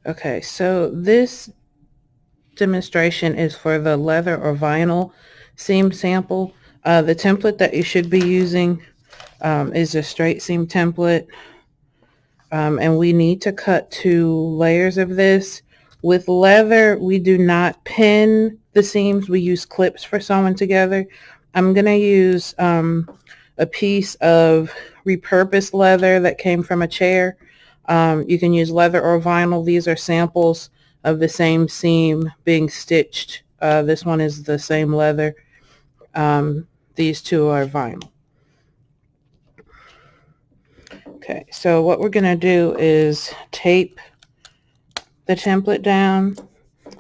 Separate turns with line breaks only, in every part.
Okay, so this demonstration is for the leather or vinyl seam sample. The template that you should be using is a straight seam template. And we need to cut 2 layers of this. With leather, we do not pin the seams. We use clips for sewing together. I'm going to use a piece of repurposed leather that came from a chair. You can use leather or vinyl. These are samples of the same seam being stitched. This one is the same leather. These 2 are vinyl. Okay, so what we're going to do is tape the template down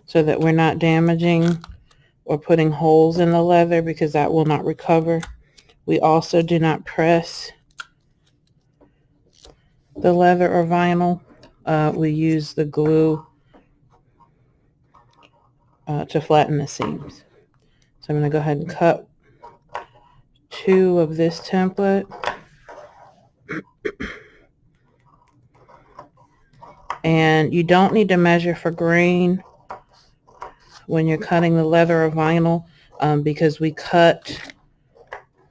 so that we're not damaging or putting holes in the leather, because that will not recover. We also do not press the leather or vinyl. We use the glue to flatten the seams. So I'm going to go ahead and cut 2 of this template. And you don't need to measure for grain when you're cutting the leather or vinyl, because we cut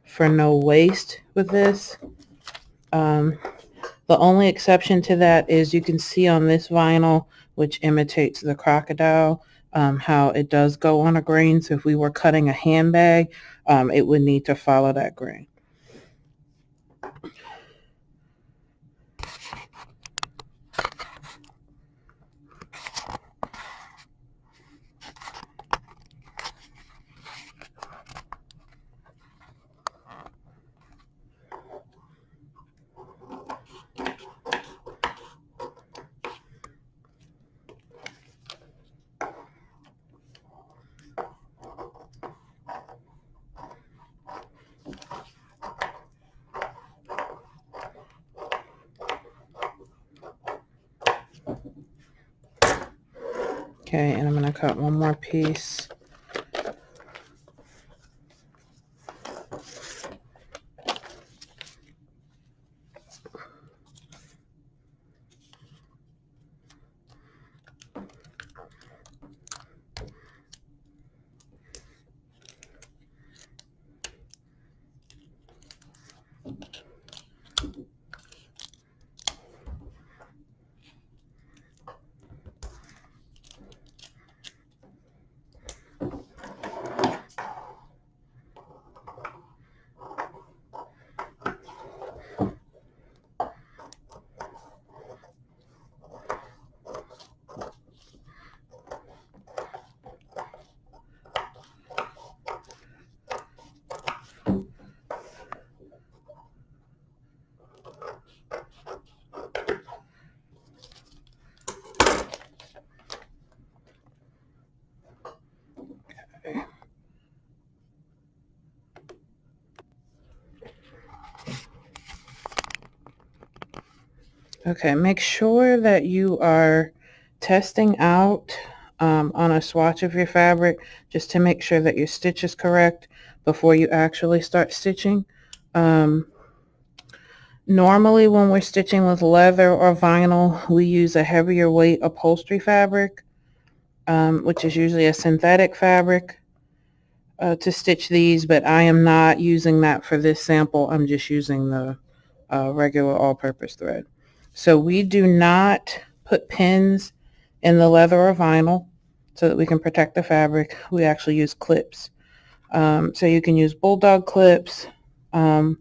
for no waste with this. The only exception to that is you can see on this vinyl, which imitates the crocodile, how it does go on a grain. So if we were cutting a handbag, it would need to follow that grain. Okay, and I'm going to cut one more piece. Okay, make sure that you are testing out on a swatch of your fabric, just to make sure that your stitch is correct before you actually start stitching. Normally when we're stitching with leather or vinyl, we use a heavier weight upholstery fabric, which is usually a synthetic fabric, to stitch these, but I am not using that for this sample. I'm just using the regular all-purpose thread. So we do not put pins in the leather or vinyl so that we can protect the fabric. We actually use clips. So you can use bulldog clips or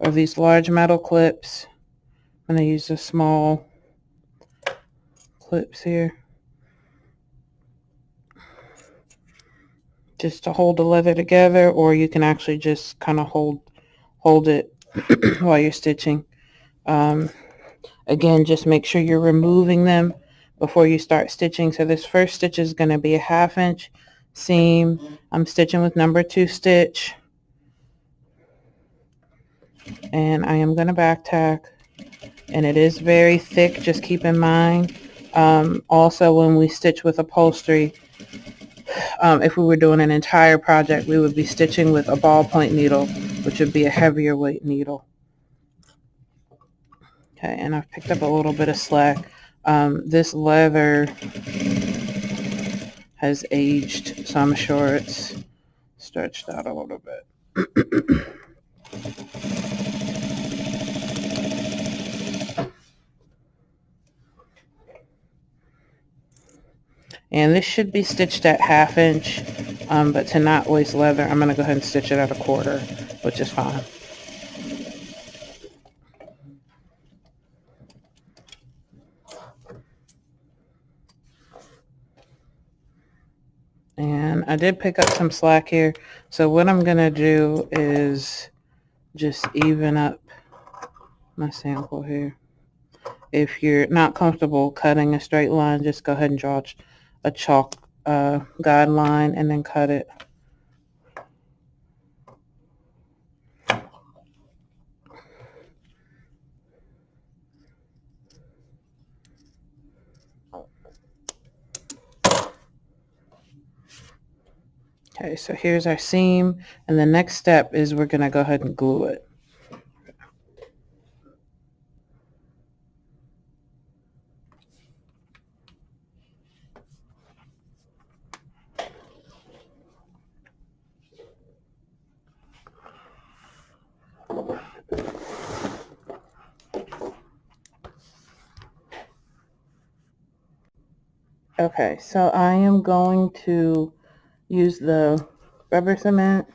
these large metal clips. I'm going to use the small clips here just to hold the leather together, or you can actually just kind of hold it while you're stitching. Again, just make sure you're removing them before you start stitching. So this first stitch is going to be a 1/2 inch seam. I'm stitching with number 2 stitch, and I am going to back tack, and it is very thick, just keep in mind. Also, when we stitch with upholstery, if we were doing an entire project, we would be stitching with a ballpoint needle, which would be a heavier weight needle. Okay, and I've picked up a little bit of slack. This leather has aged, so I'm sure it's stretched out a little bit. And this should be stitched at 1/2 inch, but to not waste leather, I'm going to go ahead and stitch it at 1/4, which is fine. And I did pick up some slack here, so what I'm going to do is just even up my sample here. If you're not comfortable cutting a straight line, just go ahead and draw a chalk guideline and then cut it. Okay, so here's our seam, and the next step is we're going to go ahead and glue it. Okay, so I am going to use the rubber cement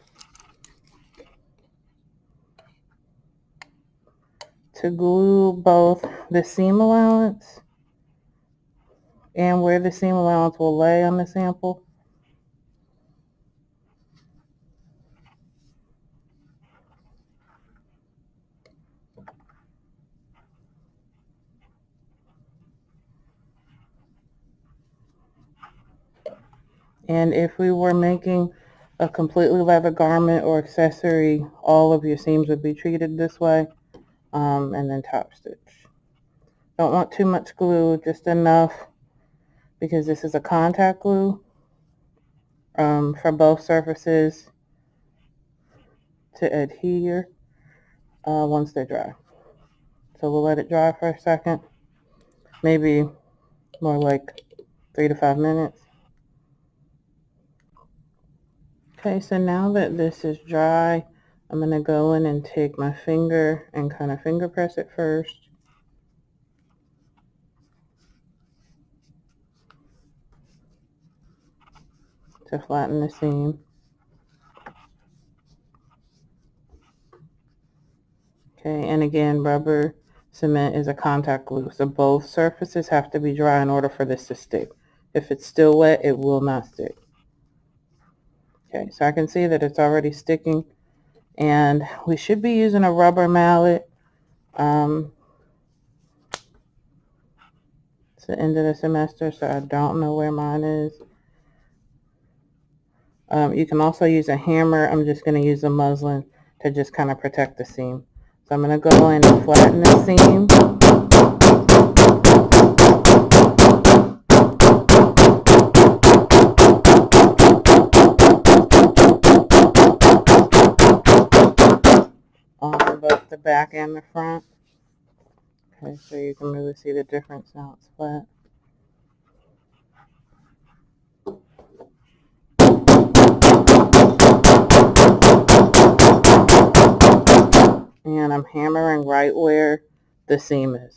to glue both the seam allowance and where the seam allowance will lay on the sample. And if we were making a completely leather garment or accessory, all of your seams would be treated this way, and then top stitch. Don't want too much glue, just enough, because this is a contact glue for both surfaces to adhere once they're dry. So we'll let it dry for a second, maybe more like 3 to 5 minutes. Okay, so now that this is dry, I'm going to go in and take my finger and kind of finger press it first. To flatten the seam. Okay, and again, rubber cement is a contact glue, so both surfaces have to be dry in order for this to stick. If it's still wet, it will not stick. Okay, so I can see that it's already sticking, and we should be using a rubber mallet. It's the end of the semester, so I don't know where mine is. You can also use a hammer. I'm just going to use a muslin to just kind of protect the seam. So I'm going to go in and flatten the seam. On both the back and the front. Okay, so you can really see the difference now it's flat. And I'm hammering right where the seam is.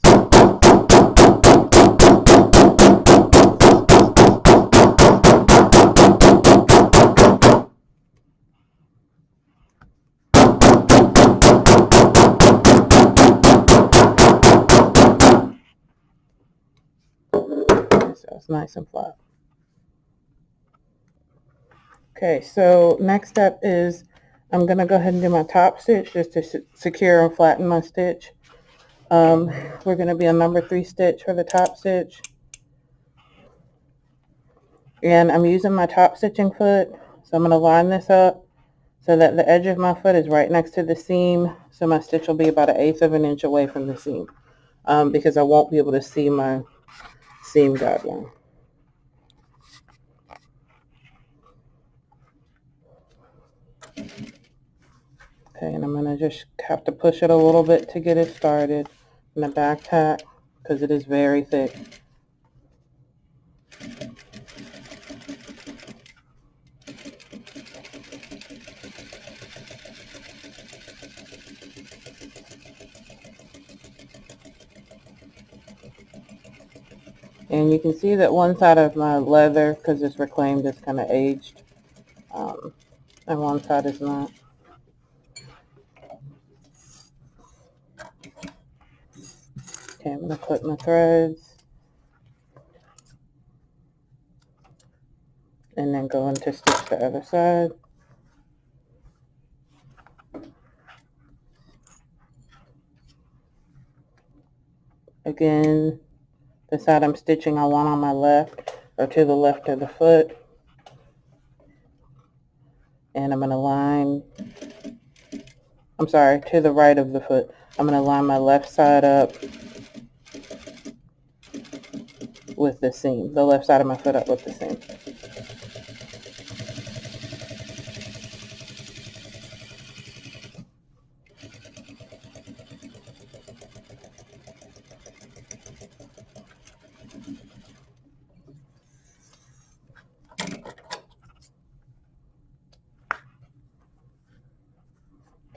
So it's nice and flat. Okay, so next step is I'm going to go ahead and do my top stitch just to secure and flatten my stitch. We're going to be a number 3 stitch for the top stitch. And I'm using my top stitching foot, so I'm going to line this up so that the edge of my foot is right next to the seam, so my stitch will be about 1/8 of an inch away from the seam, because I won't be able to see my seam guideline. Okay, and I'm going to just have to push it a little bit to get it started in the back tack because it is very thick. And you can see that one side of my leather, because it's reclaimed, is kind of aged, and one side is not. Okay, I'm going to clip my threads and then go into stitch the other side. Again, the side I'm stitching, I want on my left, or to the left of the foot. And I'm going to line, I'm sorry, to the right of the foot. I'm going to line my left side up with the seam, the left side of my foot up with the seam.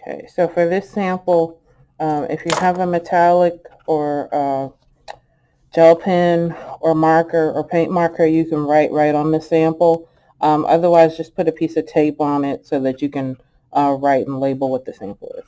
Okay, so for this sample, if you have a metallic or gel pen or marker or paint marker, you can write right on the sample. Otherwise, just put a piece of tape on it so that you can write and label what the sample is.